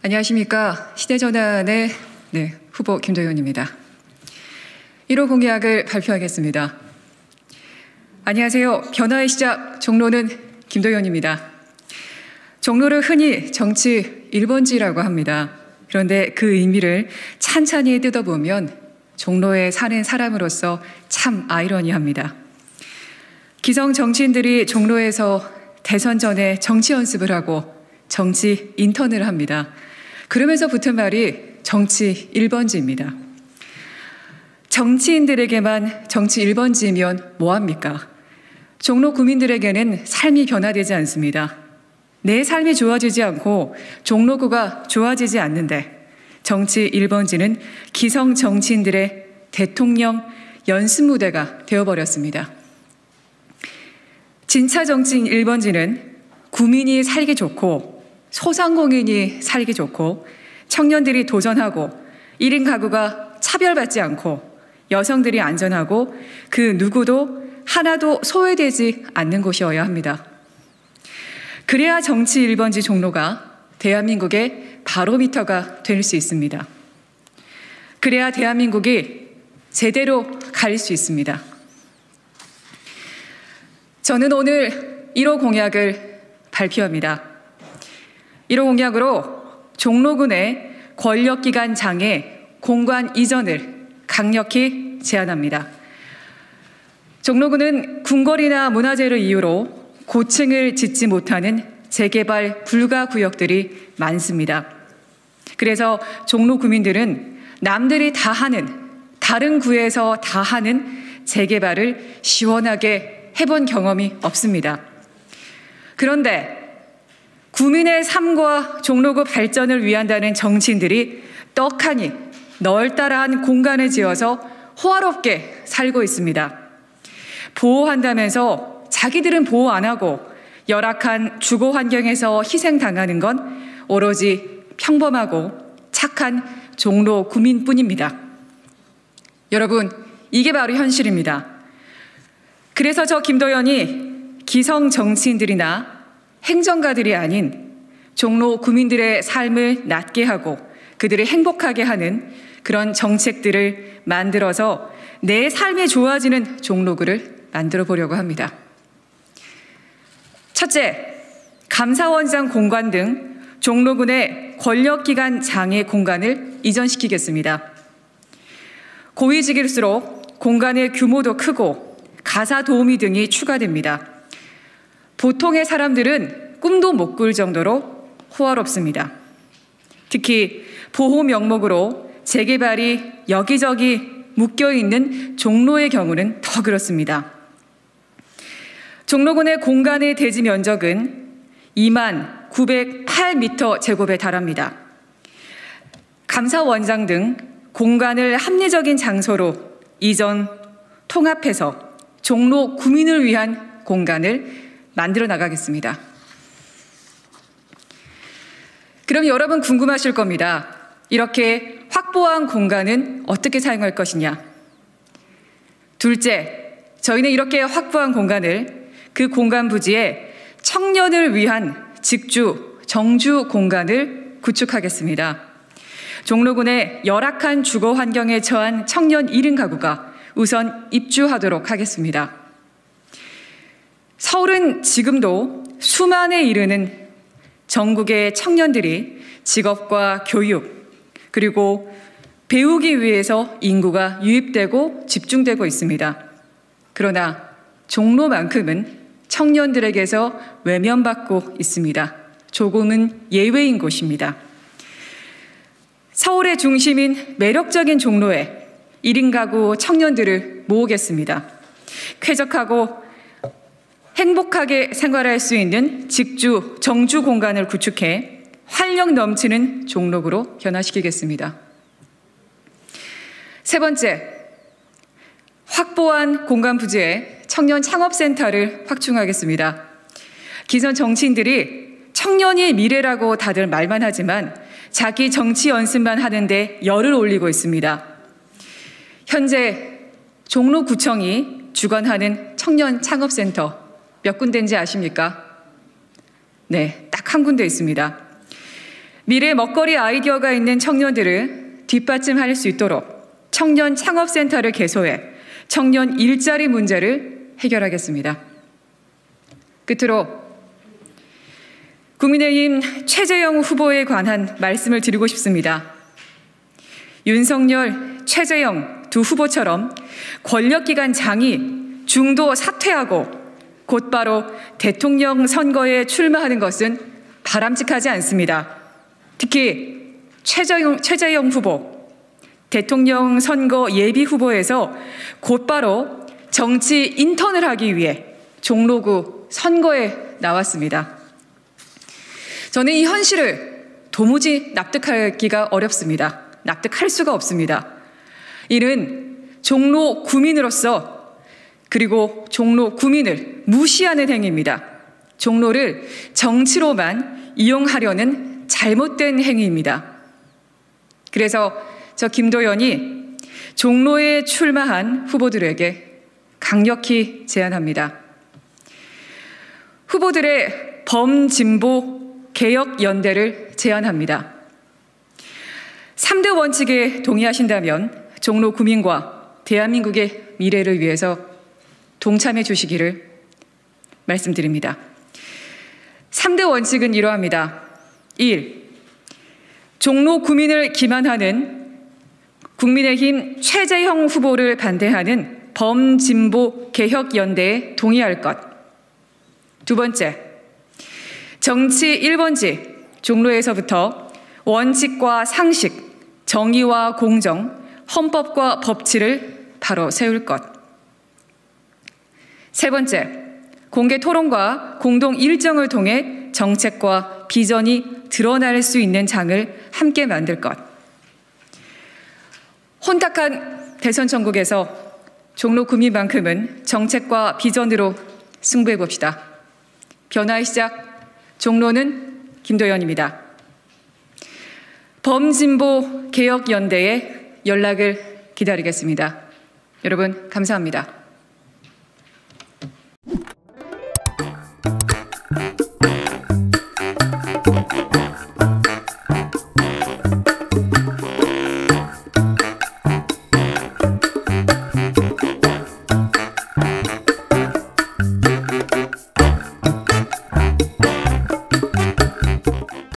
안녕하십니까. 시대전환의 후보 김도연입니다. 1호 공약을 발표하겠습니다. 안녕하세요. 변화의 시작 종로는 김도연입니다. 종로를 흔히 정치 1번지라고 합니다. 그런데 그 의미를 찬찬히 뜯어보면 종로에 사는 사람으로서 참 아이러니합니다. 기성 정치인들이 종로에서 대선 전에 정치 연습을 하고 정치 인턴을 합니다. 그러면서 붙은 말이 정치 1번지입니다. 정치인들에게만 정치 1번지면 뭐합니까? 종로 구민들에게는 삶이 변화되지 않습니다. 내 삶이 좋아지지 않고 종로구가 좋아지지 않는데 정치 1번지는 기성 정치인들의 대통령 연습 무대가 되어버렸습니다. 진짜 정치인 1번지는 구민이 살기 좋고 소상공인이 살기 좋고 청년들이 도전하고 1인 가구가 차별받지 않고 여성들이 안전하고 그 누구도 하나도 소외되지 않는 곳이어야 합니다. 그래야 정치 1번지 종로가 대한민국의 바로미터가 될 수 있습니다. 그래야 대한민국이 제대로 갈 수 있습니다. 저는 오늘 1호 공약을 발표합니다. 1호 공약으로 종로군의 권력기관 장애 공간 이전을 강력히 제안합니다. 종로군은 궁궐이나 문화재를 이유로 고층을 짓지 못하는 재개발 불가 구역들이 많습니다. 그래서 종로 구민들은 남들이 다 하는 다른 구에서 다 하는 재개발을 시원하게 해본 경험이 없습니다. 그런데 구민의 삶과 종로구 발전을 위한다는 정치인들이 떡하니 널따라한 공간을 지어서 호화롭게 살고 있습니다. 보호한다면서 자기들은 보호 안 하고 열악한 주거 환경에서 희생당하는 건 오로지 평범하고 착한 종로 구민뿐입니다. 여러분, 이게 바로 현실입니다. 그래서 저 김도연이 기성 정치인들이나 행정가들이 아닌 종로 구민들의 삶을 낫게 하고 그들을 행복하게 하는 그런 정책들을 만들어서 내 삶이 좋아지는 종로구를 만들어 보려고 합니다. 첫째, 감사원장 공간 등 종로군의 권력기관 장애 공간을 이전시키겠습니다. 고위직일수록 공간의 규모도 크고 가사 도우미 등이 추가됩니다. 보통의 사람들은 꿈도 못 꿀 정도로 호화롭습니다. 특히 보호 명목으로 재개발이 여기저기 묶여있는 종로의 경우는 더 그렇습니다. 종로군의 공간의 대지 면적은 29,908m 제곱에 달합니다. 감사원장 등 공간을 합리적인 장소로 이전 통합해서 종로 구민을 위한 공간을 만들어 나가겠습니다. 그럼 여러분 궁금하실 겁니다. 이렇게 확보한 공간은 어떻게 사용할 것이냐? 둘째, 저희는 이렇게 확보한 공간을 그 공간 부지에 청년을 위한 직주, 정주 공간을 구축하겠습니다. 종로군의 열악한 주거 환경에 처한 청년 1인 가구가 우선 입주하도록 하겠습니다. 서울은 지금도 수만에 이르는 전국의 청년들이 직업과 교육 그리고 배우기 위해서 인구가 유입되고 집중되고 있습니다. 그러나 종로만큼은 청년들에게서 외면받고 있습니다. 조금은 예외인 곳입니다. 서울의 중심인 매력적인 종로에 1인 가구 청년들을 모으겠습니다. 쾌적하고 행복하게 생활할 수 있는 직주, 정주 공간을 구축해 활력 넘치는 종로구로 변화시키겠습니다. 세 번째, 확보한 공간 부지에 청년 창업센터를 확충하겠습니다. 기존 정치인들이 청년이 미래라고 다들 말만 하지만 자기 정치 연습만 하는데 열을 올리고 있습니다. 현재 종로구청이 주관하는 청년 창업센터 몇 군데인지 아십니까? 네, 딱 한 군데 있습니다. 미래 먹거리 아이디어가 있는 청년들을 뒷받침할 수 있도록 청년 창업센터를 개소해 청년 일자리 문제를 해결하겠습니다. 끝으로 국민의힘 최재형 후보에 관한 말씀을 드리고 싶습니다. 윤석열, 최재형 두 후보처럼 권력기관 장이 중도 사퇴하고 곧바로 대통령 선거에 출마하는 것은 바람직하지 않습니다. 특히 최재형 후보, 대통령 선거 예비 후보에서 곧바로 정치 인턴을 하기 위해 종로구 선거에 나왔습니다. 저는 이 현실을 도무지 납득하기가 어렵습니다. 납득할 수가 없습니다. 이는 종로 구민으로서 그리고 종로 구민을 무시하는 행위입니다. 종로를 정치로만 이용하려는 잘못된 행위입니다. 그래서 저 김도연이 종로에 출마한 후보들에게 강력히 제안합니다. 후보들의 범진보 개혁연대를 제안합니다. 3대 원칙에 동의하신다면 종로 구민과 대한민국의 미래를 위해서 동참해 주시기를 말씀드립니다. 3대 원칙은 이러합니다. 1. 종로 구민을 기만하는 국민의힘 최재형 후보를 반대하는 범진보 개혁연대에 동의할 것. 두 번째, 정치 1번지 종로에서부터 원칙과 상식, 정의와 공정, 헌법과 법치를 바로 세울 것. 세 번째, 공개 토론과 공동 일정을 통해 정책과 비전이 드러날 수 있는 장을 함께 만들 것. 혼탁한 대선 전국에서 종로 구민만큼은 정책과 비전으로 승부해 봅시다. 변화의 시작, 종로는 김도연입니다. 범진보 개혁연대에 연락을 기다리겠습니다. 여러분 감사합니다.